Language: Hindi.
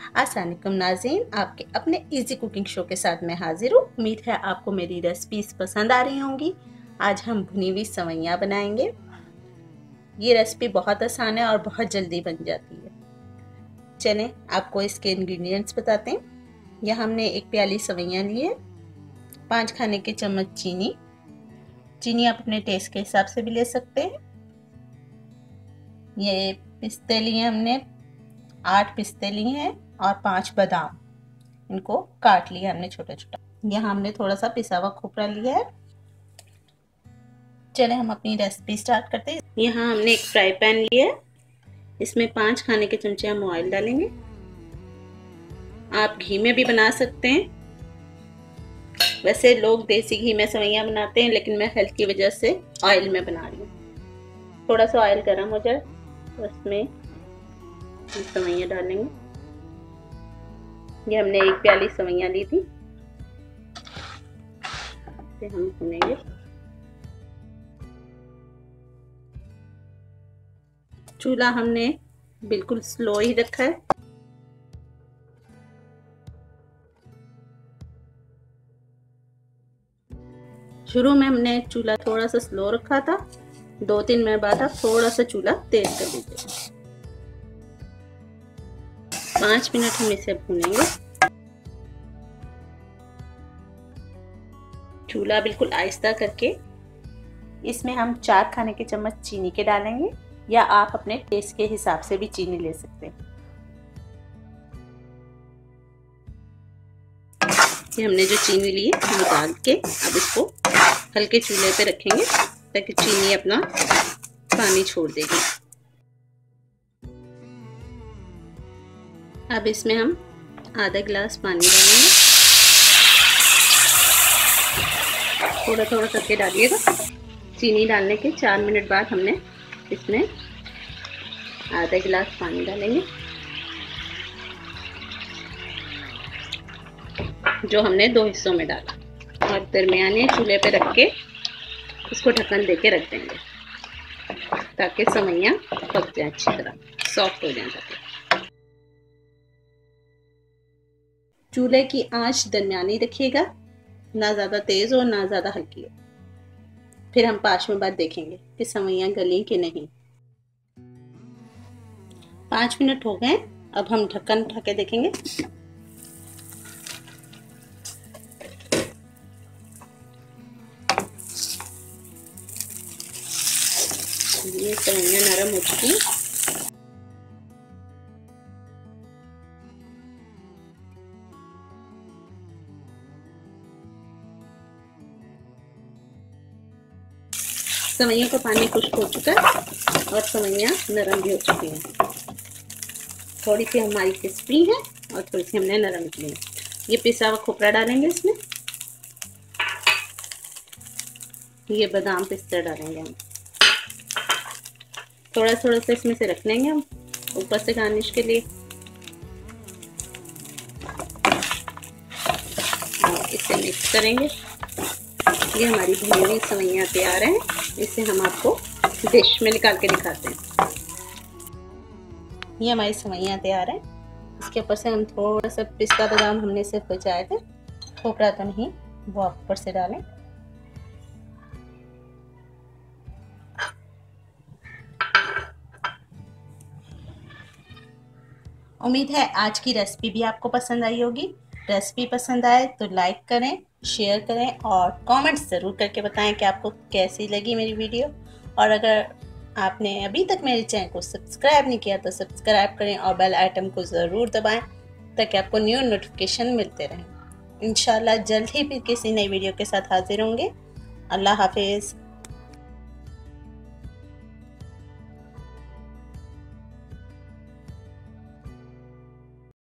अस्सलाम वालेकुम नाज़रीन, आपके अपने इजी कुकिंग शो के साथ मैं हाजिर हूँ। उम्मीद है आपको मेरी रेसिपीज पसंद आ रही होंगी। आज हम भुनी हुई सवैयाँ बनाएंगे। ये रेसिपी बहुत आसान है और बहुत जल्दी बन जाती है। चलें आपको इसके इंग्रेडिएंट्स बताते हैं। यहाँ हमने एक प्याली सवैयाँ ली है, 5 खाने के चम्मच चीनी आप अपने टेस्ट के हिसाब से भी ले सकते हैं। ये पिस्ते लिए हमने 8 पिस्ते लिए हैं और 5 बादाम, इनको काट लिया हमने छोटा छोटा। यहाँ हमने थोड़ा सा पिसा हुआ खोपरा लिया है। चले हम अपनी रेसिपी स्टार्ट करते हैं। यहाँ हमने एक फ्राई पैन लिया है, इसमें 5 खाने के चमचे हम ऑयल डालेंगे। आप घी में भी बना सकते हैं, वैसे लोग देसी घी में सवैयाँ बनाते हैं, लेकिन मैं हेल्थ की वजह से ऑयल में बना रही हूँ। थोड़ा सा ऑयल गर्म हो जाए तो उसमें सवैयाँ डालेंगे। ये हमने एक प्याली सवैयाँ ली थी, इसे हम भूनेंगे। चूल्हा हमने बिल्कुल स्लो ही रखा है। शुरू में हमने चूल्हा थोड़ा सा स्लो रखा था, 2-3 मिनट बाद आप थोड़ा सा चूल्हा तेज कर दीजिए। 5 मिनट हम इसे भूनेंगे। चूल्हा बिल्कुल आहिस्ता करके इसमें हम 4 खाने के चम्मच चीनी के डालेंगे, या आप अपने टेस्ट के हिसाब से भी चीनी ले सकते हैं। ये हमने जो चीनी ली है वो डाल के अब इसको हल्के चूल्हे पे रखेंगे ताकि चीनी अपना पानी छोड़ देगी। अब इसमें हम आधा गिलास पानी डालेंगे, थोड़ा थोड़ा करके डालिएगा। चीनी डालने के 4 मिनट बाद हमने इसमें आधा गिलास पानी डालेंगे, जो हमने 2 हिस्सों में डाला, और दरमियाने चूल्हे पे रख के इसको ढक्कन दे के रख देंगे ताकि सवैयाँ पक जाए, अच्छी तरह सॉफ्ट हो जाए। चूल्हे की आंच दरमियानी रखिएगा, ना ज़्यादा तेज़ हो ना ज़्यादा हल्की हो। फिर हम 5 मिनट बाद देखेंगे कि सवैयाँ गली कि नहीं। 5 मिनट हो गए, अब हम ढक्कन उठा के देखेंगे। ये सवैयाँ नरम हो चुकी हैं। सवैयों का पानी खुश्क हो चुका है और सवैयाँ नरम भी हो चुकी हैं। थोड़ी सी हमारी क्रिस्पी है और थोड़ी सी हमने नरम की है। ये पिसा हुआ खोपरा डालेंगे इसमें, ये बादाम पिस्ता डालेंगे हम। थोड़ा थोड़ा सा इसमें से रख लेंगे हम ऊपर से गार्निश के लिए। और इसे मिक्स करेंगे। ये हमारी भुनी हुई सवैयाँ तैयार हैं। इसे हम आपको डिश में निकाल के दिखाते हैं। ये हमारी सवैयाँ तैयार हैं। इसके ऊपर से हम थोड़ा सा पिस्ता बादाम हमने सिर्फ बचाए थे, खोपरा तो नहीं, वो आप ऊपर से डालें। उम्मीद है आज की रेसिपी भी आपको पसंद आई होगी। रेसिपी पसंद आए तो लाइक करें, शेयर करें और कमेंट्स ज़रूर करके बताएं कि आपको कैसी लगी मेरी वीडियो। और अगर आपने अभी तक मेरे चैनल को सब्सक्राइब नहीं किया तो सब्सक्राइब करें और बेल आइटम को ज़रूर दबाएं ताकि आपको न्यू नोटिफिकेशन मिलते रहें। इंशाल्लाह जल्द ही फिर किसी नई वीडियो के साथ हाजिर होंगे। अल्लाह हाफिज़।